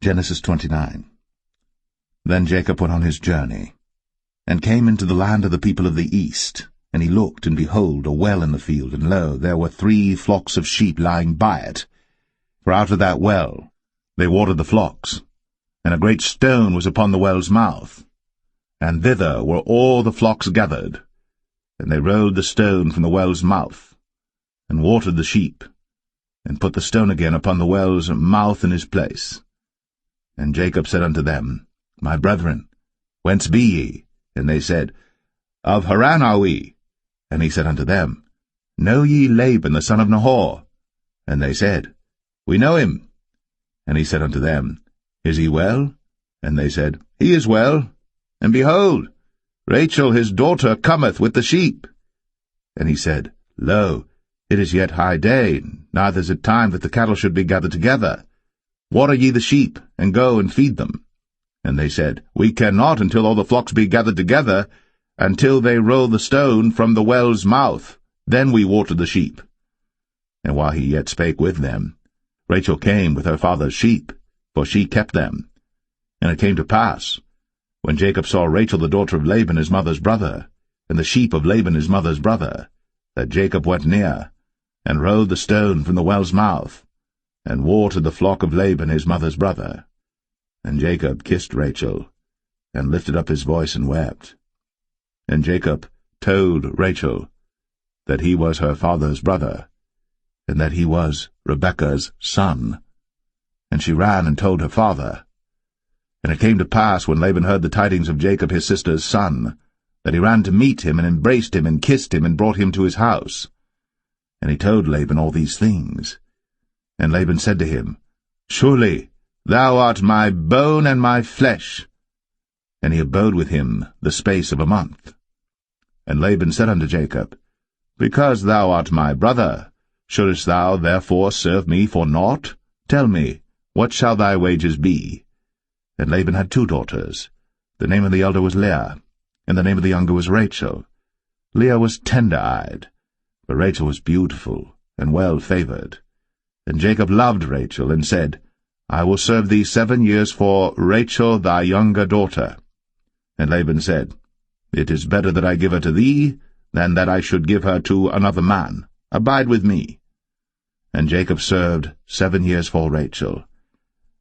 Genesis 29. Then Jacob went on his journey, and came into the land of the people of the east. And he looked, and behold, a well in the field, and lo, there were 3 flocks of sheep lying by it. For out of that well they watered the flocks, and a great stone was upon the well's mouth. And thither were all the flocks gathered. And they rolled the stone from the well's mouth, and watered the sheep, and put the stone again upon the well's mouth in his place. And Jacob said unto them, My brethren, whence be ye? And they said, Of Haran are we. And he said unto them, Know ye Laban the son of Nahor? And they said, We know him. And he said unto them, Is he well? And they said, He is well. And behold, Rachel his daughter cometh with the sheep. And he said, Lo, it is yet high day, neither is it time that the cattle should be gathered together. Water ye the sheep, and go and feed them. And they said, We cannot until all the flocks be gathered together, until they roll the stone from the well's mouth. Then we water the sheep. And while he yet spake with them, Rachel came with her father's sheep, for she kept them. And it came to pass, when Jacob saw Rachel the daughter of Laban his mother's brother, and the sheep of Laban his mother's brother, that Jacob went near, and rolled the stone from the well's mouth, and watered the flock of Laban his mother's brother. And Jacob kissed Rachel, and lifted up his voice and wept. And Jacob told Rachel that he was her father's brother, and that he was Rebekah's son. And she ran and told her father. And it came to pass, when Laban heard the tidings of Jacob his sister's son, that he ran to meet him, and embraced him, and kissed him, and brought him to his house. And he told Laban all these things. And Laban said to him, Surely thou art my bone and my flesh. And he abode with him the space of a month. And Laban said unto Jacob, Because thou art my brother, shouldest thou therefore serve me for naught? Tell me, what shall thy wages be? And Laban had 2 daughters. The name of the elder was Leah, and the name of the younger was Rachel. Leah was tender-eyed, but Rachel was beautiful and well-favored. And Jacob loved Rachel, and said, I will serve thee 7 years for Rachel thy younger daughter. And Laban said, It is better that I give her to thee, than that I should give her to another man. Abide with me. And Jacob served 7 years for Rachel.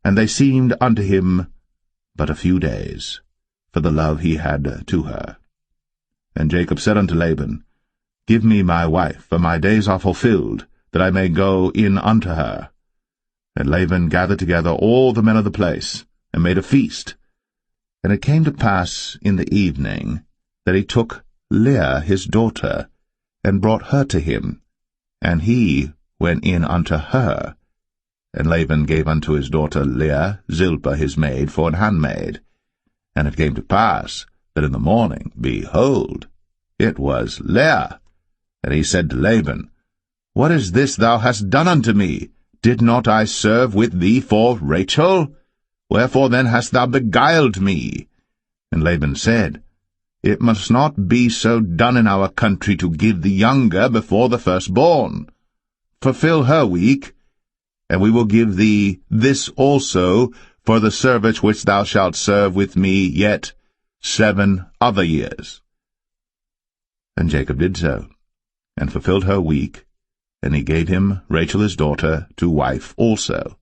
And they seemed unto him but a few days, for the love he had to her. And Jacob said unto Laban, Give me my wife, for my days are fulfilled, that I may go in unto her. And Laban gathered together all the men of the place, and made a feast. And it came to pass in the evening, that he took Leah his daughter, and brought her to him, and he went in unto her. And Laban gave unto his daughter Leah Zilpah his maid for an handmaid. And it came to pass, that in the morning, behold, it was Leah. And he said to Laban, What is this thou hast done unto me? Did not I serve with thee for Rachel? Wherefore then hast thou beguiled me? And Laban said, It must not be so done in our country to give the younger before the firstborn. Fulfill her week, and we will give thee this also for the service which thou shalt serve with me yet 7 other years. And Jacob did so, and fulfilled her week, and he gave him Rachel his daughter to wife also.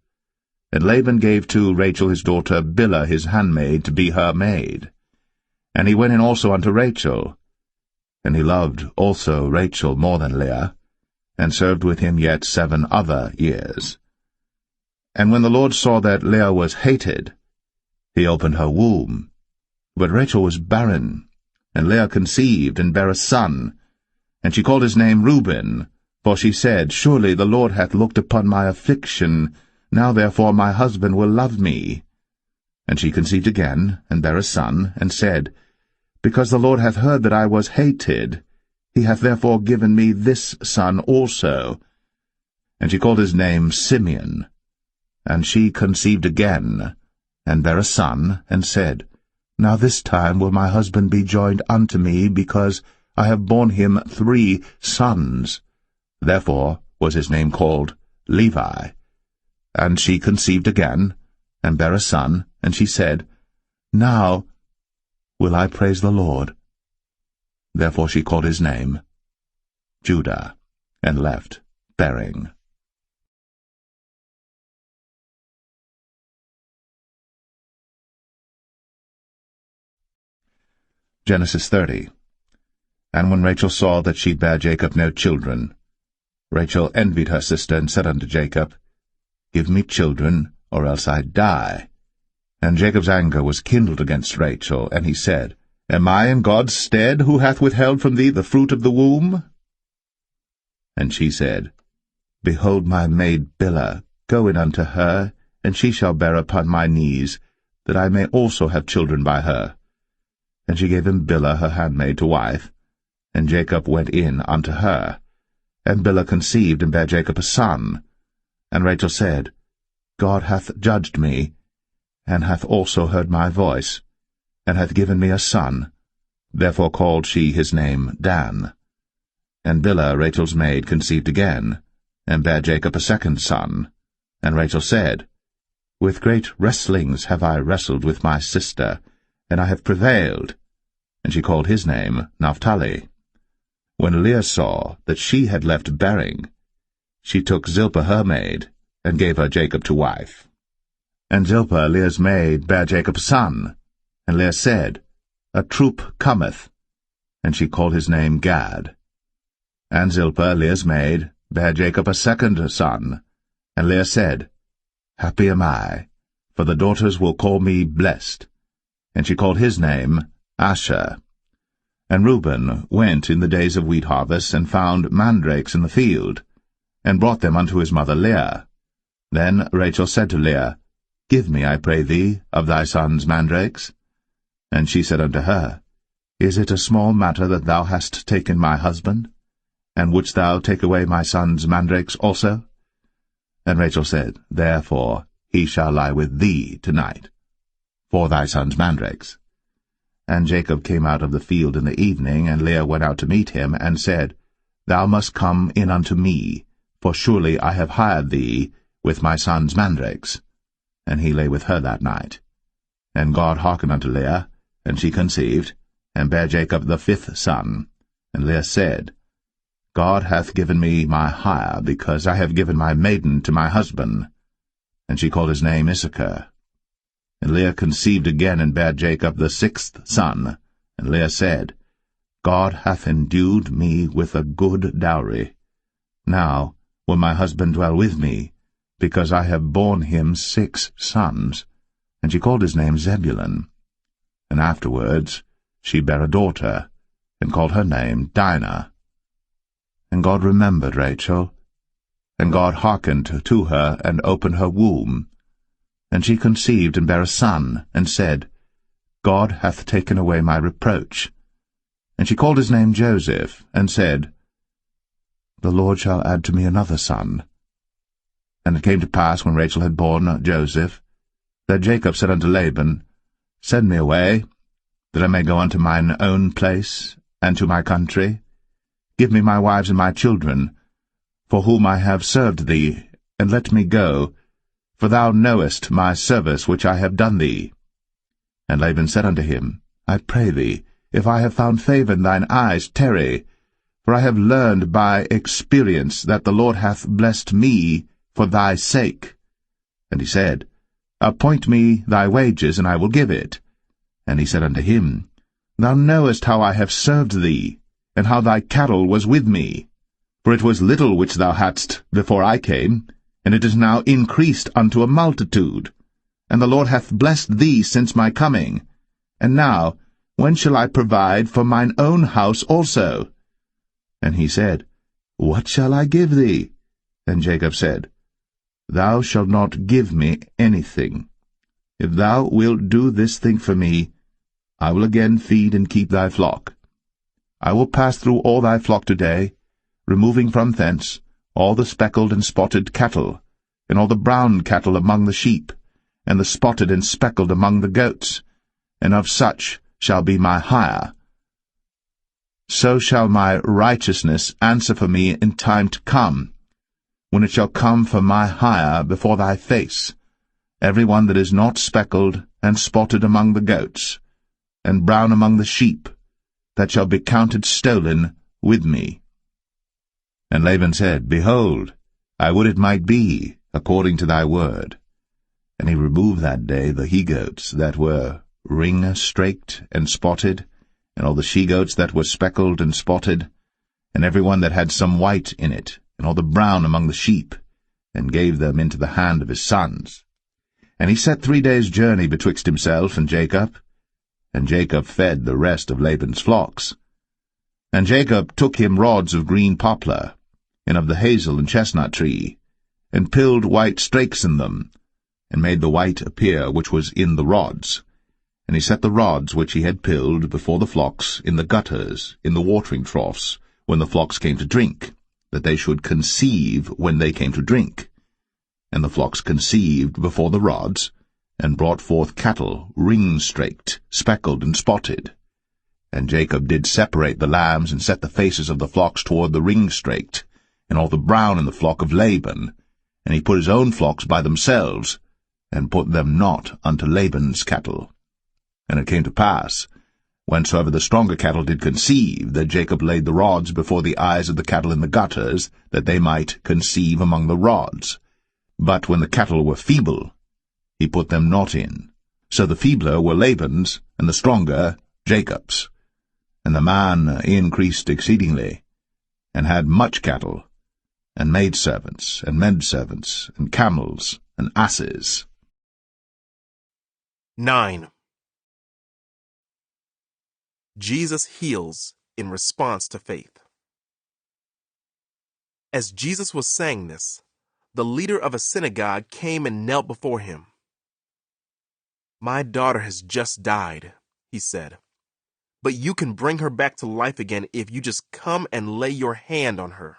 And Laban gave to Rachel his daughter Bilhah his handmaid to be her maid. And he went in also unto Rachel. And he loved also Rachel more than Leah, and served with him yet 7 other years. And when the Lord saw that Leah was hated, he opened her womb. But Rachel was barren, and Leah conceived, and bare a son. And she called his name Reuben, for she said, Surely the Lord hath looked upon my affliction, now therefore my husband will love me. And she conceived again, and bare a son, and said, Because the Lord hath heard that I was hated, he hath therefore given me this son also. And she called his name Simeon. And she conceived again, and bare a son, and said, Now this time will my husband be joined unto me, because I have borne him 3 sons. Therefore was his name called Levi. And she conceived again, and bare a son, and she said, Now will I praise the Lord. Therefore she called his name Judah, and left bearing. Genesis 30. And when Rachel saw that she bare Jacob no children, Rachel envied her sister, and said unto Jacob, Give me children, or else I die. And Jacob's anger was kindled against Rachel, and he said, Am I in God's stead, who hath withheld from thee the fruit of the womb? And she said, Behold my maid Bilhah, go in unto her, and she shall bear upon my knees, that I may also have children by her. And she gave him Bilhah her handmaid to wife, and Jacob went in unto her. And Bilhah conceived, and bare Jacob a son. And Rachel said, God hath judged me, and hath also heard my voice, and hath given me a son. Therefore called she his name Dan. And Bilhah, Rachel's maid, conceived again, and bare Jacob a second son. And Rachel said, With great wrestlings have I wrestled with my sister, and I have prevailed. And she called his name Naphtali. When Leah saw that she had left bearing, she took Zilpah her maid, and gave her Jacob to wife. And Zilpah, Leah's maid, bare Jacob a son. And Leah said, A troop cometh. And she called his name Gad. And Zilpah, Leah's maid, bare Jacob a second son. And Leah said, Happy am I, for the daughters will call me blessed. And she called his name Asher. And Reuben went in the days of wheat harvest, and found mandrakes in the field, and brought them unto his mother Leah. Then Rachel said to Leah, Give me, I pray thee, of thy son's mandrakes. And she said unto her, Is it a small matter that thou hast taken my husband? And wouldst thou take away my son's mandrakes also? And Rachel said, Therefore he shall lie with thee tonight, for thy son's mandrakes. And Jacob came out of the field in the evening, and Leah went out to meet him, and said, Thou must come in unto me, for surely I have hired thee with my son's mandrakes. And he lay with her that night. And God hearkened unto Leah, and she conceived, and bare Jacob the fifth son. And Leah said, God hath given me my hire, because I have given my maiden to my husband. And she called his name Issachar. And Leah conceived again, and bare Jacob the sixth son. And Leah said, God hath endued me with a good dowry. Now will my husband dwell with me, because I have borne him 6 sons. And she called his name Zebulun. And afterwards she bare a daughter, and called her name Dinah. And God remembered Rachel, and God hearkened to her, and opened her womb. And she conceived, and bare a son, and said, God hath taken away my reproach. And she called his name Joseph, and said, The Lord shall add to me another son. And it came to pass, when Rachel had borne Joseph, that Jacob said unto Laban, Send me away, that I may go unto mine own place, and to my country. Give me my wives and my children, for whom I have served thee, and let me go, for thou knowest my service which I have done thee. And Laban said unto him, I pray thee, if I have found favour in thine eyes, tarry, for I have learned by experience that the Lord hath blessed me for thy sake. And he said, Appoint me thy wages, and I will give it. And he said unto him, Thou knowest how I have served thee, and how thy cattle was with me. For it was little which thou hadst before I came, and it is now increased unto a multitude. And the Lord hath blessed thee since my coming. And now, when shall I provide for mine own house also? And he said, What shall I give thee? And Jacob said, Thou shalt not give me anything. If thou wilt do this thing for me, I will again feed and keep thy flock. I will pass through all thy flock today, removing from thence all the speckled and spotted cattle, and all the brown cattle among the sheep, and the spotted and speckled among the goats, and of such shall be my hire. So shall my righteousness answer for me in time to come, when it shall come for my hire before thy face, every one that is not speckled and spotted among the goats, and brown among the sheep, that shall be counted stolen with me. And Laban said, Behold, I would it might be according to thy word. And he removed that day the he-goats that were ring-straked and spotted, and all the she-goats that were speckled and spotted, and every one that had some white in it, and all the brown among the sheep, and gave them into the hand of his sons. And he set 3 days' journey betwixt himself and Jacob fed the rest of Laban's flocks. And Jacob took him rods of green poplar, and of the hazel and chestnut tree, and pilled white strakes in them, and made the white appear which was in the rods. And he set the rods which he had pilled before the flocks in the gutters, in the watering troughs, when the flocks came to drink, that they should conceive when they came to drink. And the flocks conceived before the rods, and brought forth cattle, ring-straked, speckled, and spotted. And Jacob did separate the lambs, and set the faces of the flocks toward the ring-straked, and all the brown in the flock of Laban, and he put his own flocks by themselves, and put them not unto Laban's cattle. And it came to pass, whensoever the stronger cattle did conceive, that Jacob laid the rods before the eyes of the cattle in the gutters, that they might conceive among the rods. But when the cattle were feeble, he put them not in. So the feebler were Laban's, and the stronger Jacob's. And the man increased exceedingly, and had much cattle, and maidservants, and menservants, and camels, and asses. 9. Jesus heals in response to faith. As Jesus was saying this, the leader of a synagogue came and knelt before him. My daughter has just died, he said, but you can bring her back to life again if you just come and lay your hand on her.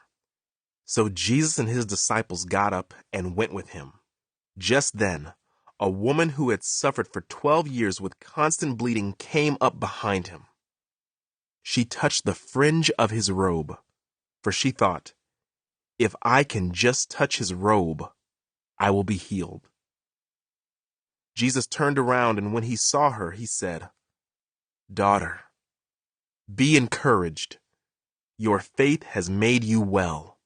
So Jesus and his disciples got up and went with him. Just then, a woman who had suffered for 12 years with constant bleeding came up behind him. She touched the fringe of his robe, for she thought, if I can just touch his robe, I will be healed. Jesus turned around, and when he saw her, he said, Daughter, be encouraged. Your faith has made you well.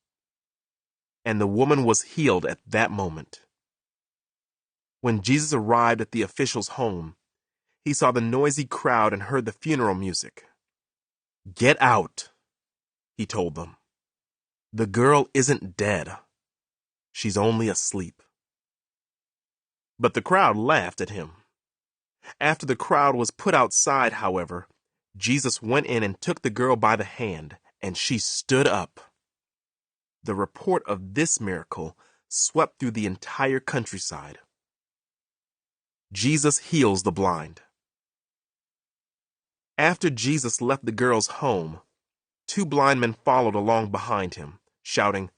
And the woman was healed at that moment. When Jesus arrived at the official's home, he saw the noisy crowd and heard the funeral music. Get out, he told them. The girl isn't dead. She's only asleep. But the crowd laughed at him. After the crowd was put outside, however, Jesus went in and took the girl by the hand, and she stood up. The report of this miracle swept through the entire countryside. Jesus heals the blind. After Jesus left the girl's home, 2 blind men followed along behind him, shouting,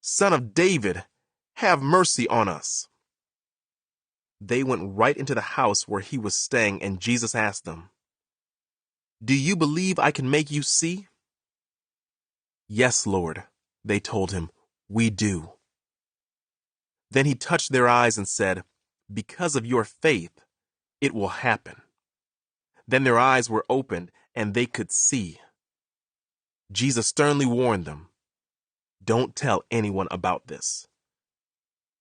Son of David, have mercy on us. They went right into the house where he was staying, and Jesus asked them, Do you believe I can make you see? Yes, Lord, they told him, we do. Then he touched their eyes and said, Because of your faith, it will happen. Then their eyes were opened, and they could see. Jesus sternly warned them, Don't tell anyone about this.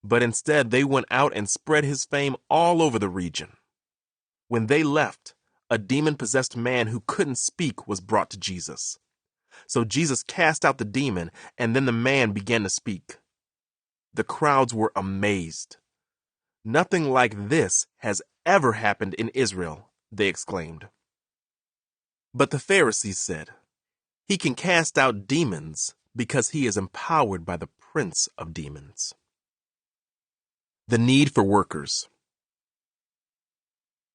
But instead they went out and spread his fame all over the region. When they left, a demon-possessed man who couldn't speak was brought to Jesus. So Jesus cast out the demon, and then the man began to speak. The crowds were amazed. Nothing like this has ever happened in Israel, they exclaimed. But the Pharisees said, He can cast out demons because he is empowered by the prince of demons. The need for workers.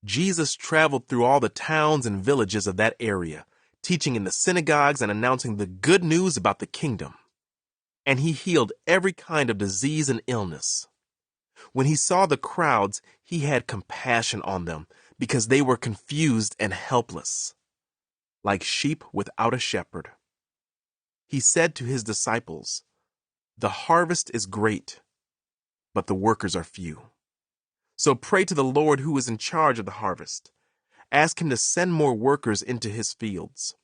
Jesus traveled through all the towns and villages of that area, teaching in the synagogues and announcing the good news about the kingdom. And he healed every kind of disease and illness. When he saw the crowds, he had compassion on them because they were confused and helpless, like sheep without a shepherd. He said to his disciples, The harvest is great, but the workers are few. So pray to the Lord who is in charge of the harvest. Ask him to send more workers into his fields.